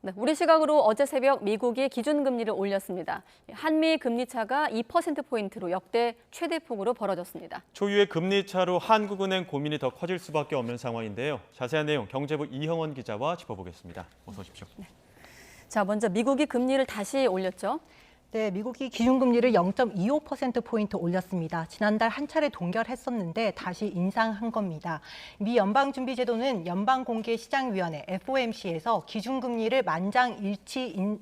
네, 우리 시각으로 어제 새벽 미국이 기준금리를 올렸습니다. 한미 금리차가 2%포인트로 역대 최대폭으로 벌어졌습니다. 초유의 금리 차로 한국은행 고민이 더 커질 수밖에 없는 상황인데요. 자세한 내용 경제부 이형원 기자와 짚어보겠습니다. 어서 오십시오. 네. 자, 먼저 미국이 금리를 다시 올렸죠. 네, 미국이 기준금리를 0.25%포인트 올렸습니다. 지난달 한 차례 동결했었는데 다시 인상한 겁니다. 미 연방준비제도는 연방공개시장위원회 FOMC에서 기준금리를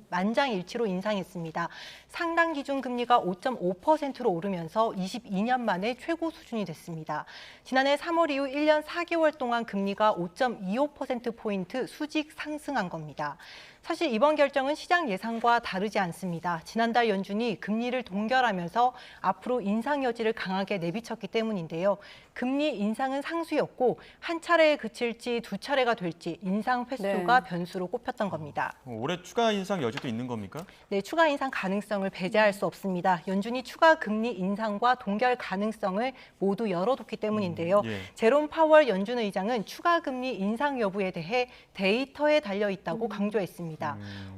만장일치로 인상했습니다. 상당 기준금리가 5.5%로 오르면서 22년 만에 최고 수준이 됐습니다. 지난해 3월 이후 1년 4개월 동안 금리가 5.25%포인트 수직 상승한 겁니다. 사실 이번 결정은 시장 예상과 다르지 않습니다. 지난달 연준이 금리를 동결하면서 앞으로 인상 여지를 강하게 내비쳤기 때문인데요. 금리 인상은 상수였고 한 차례에 그칠지 두 차례가 될지 인상 횟수가 변수로 꼽혔던 겁니다. 올해 추가 인상 여지도 있는 겁니까? 네, 추가 인상 가능성을 배제할 수 없습니다. 연준이 추가 금리 인상과 동결 가능성을 모두 열어뒀기 때문인데요. 제롬 파월 연준 의장은 추가 금리 인상 여부에 대해 데이터에 달려 있다고 강조했습니다.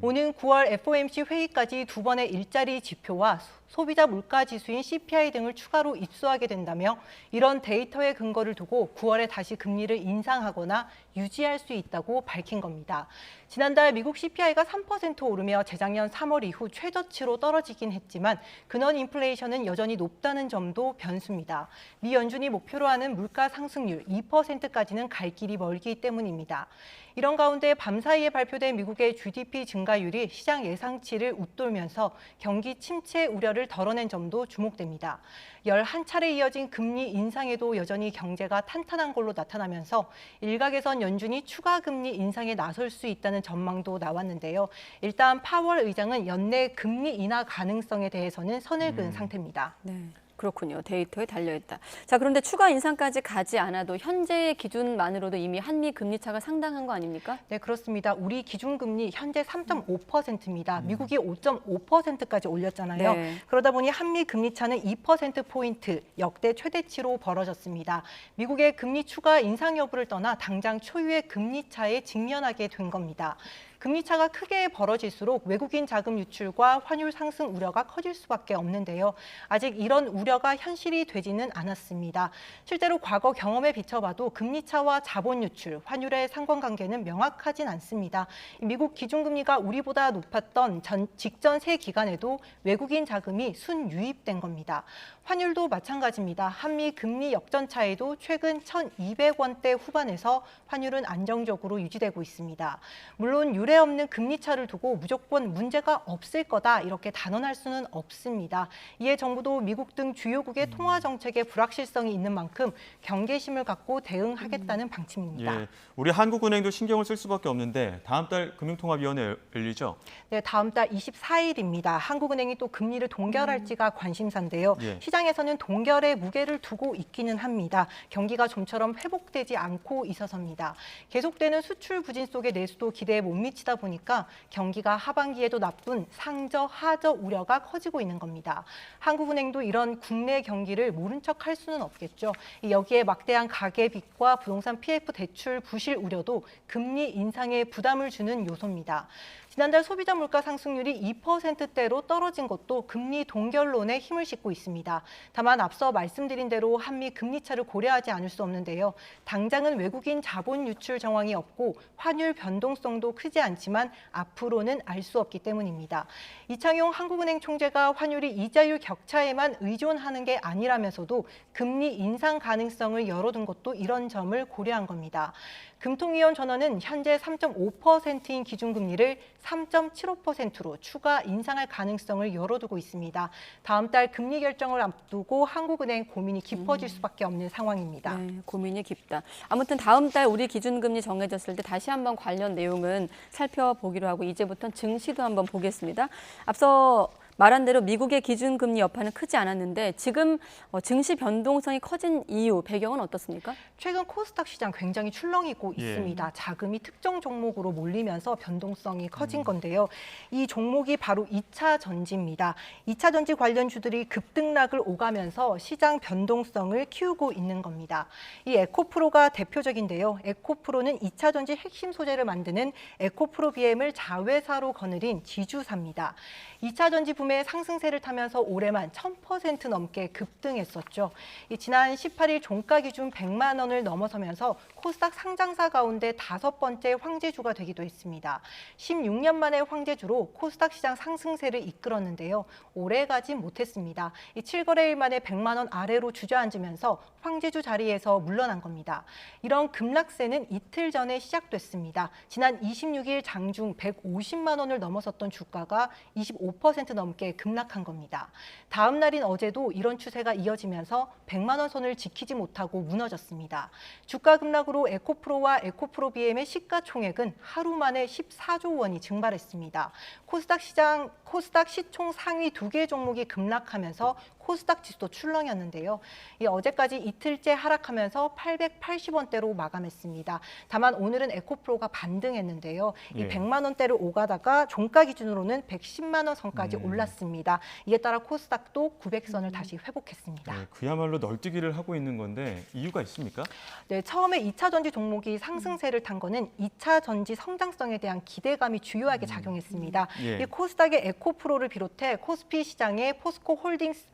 오는 9월 FOMC 회의까지 두 번의 일자리 지표와 소비자 물가 지수인 CPI 등을 추가로 입수하게 된다며 이런 데이터의 근거를 두고 9월에 다시 금리를 인상하거나 유지할 수 있다고 밝힌 겁니다. 지난달 미국 CPI가 3% 오르며 재작년 3월 이후 최저치로 떨어지긴 했지만 근원 인플레이션은 여전히 높다는 점도 변수입니다. 미 연준이 목표로 하는 물가 상승률 2%까지는 갈 길이 멀기 때문입니다. 이런 가운데 밤사이에 발표된 미국의 GDP 증가율이 시장 예상치를 웃돌면서 경기 침체 우려를 덜어낸 점도 주목됩니다. 11차례 이어진 금리 인상에도 여전히 경제가 탄탄한 걸로 나타나면서 일각에선 연준이 추가 금리 인상에 나설 수 있다는 전망도 나왔는데요. 일단 파월 의장은 연내 금리 인하 가능성에 대해서는 선을 그은 상태입니다. 네. 그렇군요. 데이터에 달려있다. 자, 그런데 추가 인상까지 가지 않아도 현재의 기준만으로도 이미 한미 금리 차가 상당한 거 아닙니까? 네, 그렇습니다. 우리 기준금리 현재 3.5%입니다. 미국이 5.5%까지 올렸잖아요. 네. 그러다 보니 한미 금리 차는 2%포인트 역대 최대치로 벌어졌습니다. 미국의 금리 추가 인상 여부를 떠나 당장 초유의 금리 차에 직면하게 된 겁니다. 금리 차가 크게 벌어질수록 외국인 자금 유출과 환율 상승 우려가 커질 수밖에 없는데요. 아직 이런 우려가 현실이 되지는 않았습니다. 실제로 과거 경험에 비춰봐도 금리 차와 자본 유출, 환율의 상관관계는 명확하진 않습니다. 미국 기준금리가 우리보다 높았던 직전 세 기간에도 외국인 자금이 순유입된 겁니다. 환율도 마찬가지입니다. 한미 금리 역전 차이도 최근 1,200원대 후반에서 환율은 안정적으로 유지되고 있습니다. 물론 유례 없는 금리 차를 두고 무조건 문제가 없을 거다 이렇게 단언할 수는 없습니다. 이에 정부도 미국 등 주요국의 통화 정책에 불확실성이 있는 만큼 경계심을 갖고 대응하겠다는 방침입니다. 예, 우리 한국은행도 신경을 쓸 수밖에 없는데 다음 달 금융통화위원회 열리죠? 네, 다음 달 24일입니다. 한국은행이 또 금리를 동결할지가 관심사인데요. 시장에서는 동결의 무게를 두고 있기는 합니다. 경기가 좀처럼 회복되지 않고 있어서입니다. 계속되는 수출 부진 속의 내수도 기대에 못 미치다 보니까 경기가 하반기에도 나쁜 상저, 하저 우려가 커지고 있는 겁니다. 한국은행도 이런 국내 경기를 모른 척할 수는 없겠죠. 여기에 막대한 가계빚과 부동산 PF 대출 부실 우려도 금리 인상에 부담을 주는 요소입니다. 지난달 소비자 물가 상승률이 2%대로 떨어진 것도 금리 동결론에 힘을 싣고 있습니다. 다만 앞서 말씀드린 대로 한미 금리 차를 고려하지 않을 수 없는데요. 당장은 외국인 자본 유출 정황이 없고 환율 변동성도 크지 않지만 앞으로는 알 수 없기 때문입니다. 이창용 한국은행 총재가 환율이 이자율 격차에만 의존하는 게 아니라면서도 금리 인상 가능성을 열어둔 것도 이런 점을 고려한 겁니다. 금통위원 전원은 현재 3.5%인 기준금리를 3.75%로 추가 인상할 가능성을 열어두고 있습니다. 다음 달 금리 결정을 앞두고 한국은행 고민이 깊어질 수밖에 없는 상황입니다. 네, 고민이 깊다. 아무튼 다음 달 우리 기준금리 정해졌을 때 다시 한번 관련 내용은 살펴보기로 하고 이제부터는 증시도 한번 보겠습니다. 앞서 말한 대로 미국의 기준금리 여파는 크지 않았는데 지금 증시 변동성이 커진 이유, 배경은 어떻습니까? 최근 코스닥 시장 굉장히 출렁이고 예. 있습니다. 자금이 특정 종목으로 몰리면서 변동성이 커진 건데요. 이 종목이 바로 2차 전지입니다. 2차 전지 관련주들이 급등락을 오가면서 시장 변동성을 키우고 있는 겁니다. 이 에코프로가 대표적인데요. 에코프로는 2차 전지 핵심 소재를 만드는 에코프로 BM을 자회사로 거느린 지주사입니다. 2차 전지 붐의 상승세를 타면서 올해만 1000% 넘게 급등했었죠. 지난 18일 종가 기준 100만 원을 넘어서면서 코스닥 상장사 가운데 5번째 황제주가 되기도 했습니다. 16년 만에 황제주로 코스닥 시장 상승세를 이끌었는데요. 오래가진 못했습니다. 7거래일 만에 100만 원 아래로 주저앉으면서 황제주 자리에서 물러난 겁니다. 이런 급락세는 이틀 전에 시작됐습니다. 지난 26일 장중 150만 원을 넘어섰던 주가가 25% 넘게 급락한 겁니다. 다음 날인 어제도 이런 추세가 이어지면서 100만 원 선을 지키지 못하고 무너졌습니다. 주가 급락으로 에코프로와 에코프로 BM의 시가총액은 하루 만에 14조 원이 증발했습니다. 코스닥 시총 상위 2개 종목이 급락하면서 코스닥 지수도 출렁였는데요. 어제까지 이틀째 하락하면서 880원대로 마감했습니다. 다만 오늘은 에코프로가 반등했는데요. 이 100만 원대를 오가다가 종가 기준으로는 110만 원 선까지 올랐습니다. 이에 따라 코스닥도 900선을 다시 회복했습니다. 네, 그야말로 널뛰기를 하고 있는 건데 이유가 있습니까? 네, 처음에 2차 전지 종목이 상승세를 탄 거는 2차 전지 성장성에 대한 기대감이 주요하게 작용했습니다. 예. 이 코스닥의 에코프로를 비롯해 코스피 시장의 포스코 홀딩스,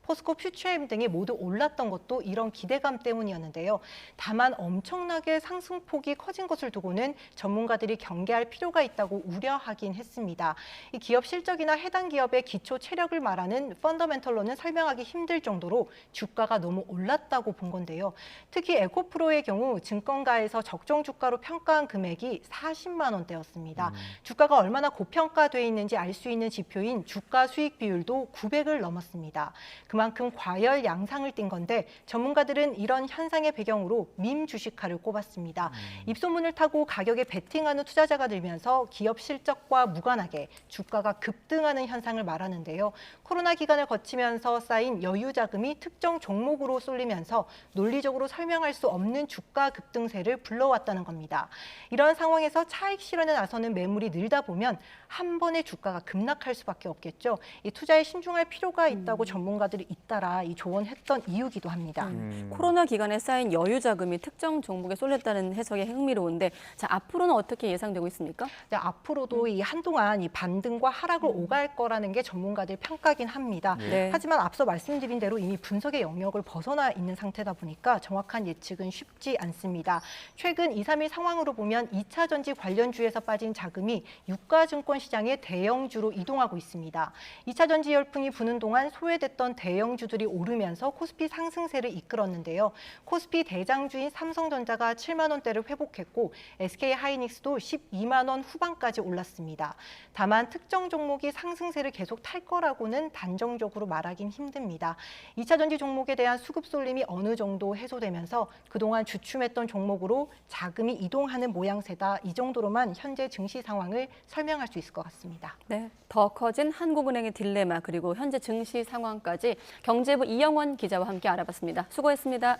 포스코 퓨처엠 등이 모두 올랐던 것도 이런 기대감 때문이었는데요. 다만 엄청나게 상승폭이 커진 것을 두고는 전문가들이 경계할 필요가 있다고 우려하긴 했습니다. 이 기업 실적이나 해당 기업의 기초 체력을 말하는 펀더멘털로는 설명하기 힘들 정도로 주가가 너무 올랐다고 본 건데요. 특히 에코프로의 경우 증권가에서 적정 주가로 평가한 금액이 40만 원대였습니다. 주가가 얼마나 고평가돼 있는지 알 수 있는 지표인 주가 수익 비율도 900을 넘었습니다. 그만큼 과열 양상을 띈 건데 전문가들은 이런 현상의 배경으로 밈 주식화를 꼽았습니다. 입소문을 타고 가격에 베팅하는 투자자가 늘면서 기업 실적과 무관하게 주가가 급등하는 현상을 말하는데요. 코로나 기간을 거치면서 쌓인 여유 자금이 특정 종목으로 쏠리면서 논리적으로 설명할 수 없는 주가 급등세를 불러왔다는 겁니다. 이런 상황에서 차익 실현에 나서는 매물이 늘다 보면 한 번에 주가가 급락할 수밖에 없겠죠. 이 투자에 신중할 필요가 있다고 전문가들이 잇따라 조언했던 이유기도 합니다. 코로나 기간에 쌓인 여유 자금이 특정 종목에 쏠렸다는 해석이 흥미로운데 자, 앞으로는 어떻게 예상되고 있습니까? 네, 앞으로도 한동안 반등과 하락을 오갈 거라는 게 전문가들 평가긴 합니다. 네. 하지만 앞서 말씀드린 대로 이미 분석의 영역을 벗어나 있는 상태다 보니까 정확한 예측은 쉽지 않습니다. 최근 2, 3일 상황으로 보면 2차 전지 관련주에서 빠진 자금이 유가증권 시장의 대형주로 이동하고 있습니다. 2차 전지 열풍이 부는 동안 소외됐던 대형주들이 오르면서 코스피 상승세를 이끌었는데요. 코스피 대장주인 삼성전자가 7만 원대를 회복했고 SK하이닉스도 12만 원 후반까지 올랐습니다. 다만 특정 종목이 상승세를 계속 탈 거라고는 단정적으로 말하긴 힘듭니다. 2차 전지 종목에 대한 수급 쏠림이 어느 정도 해소되면서 그동안 주춤했던 종목으로 자금이 이동하는 모양새다. 이 정도로만 현재 증시 상황을 설명할 수 있을 것 같습니다. 네, 더 커진 한국은행의 딜레마 그리고 현재 증시 상황까지 경제부 이영원 기자와 함께 알아봤습니다. 수고했습니다.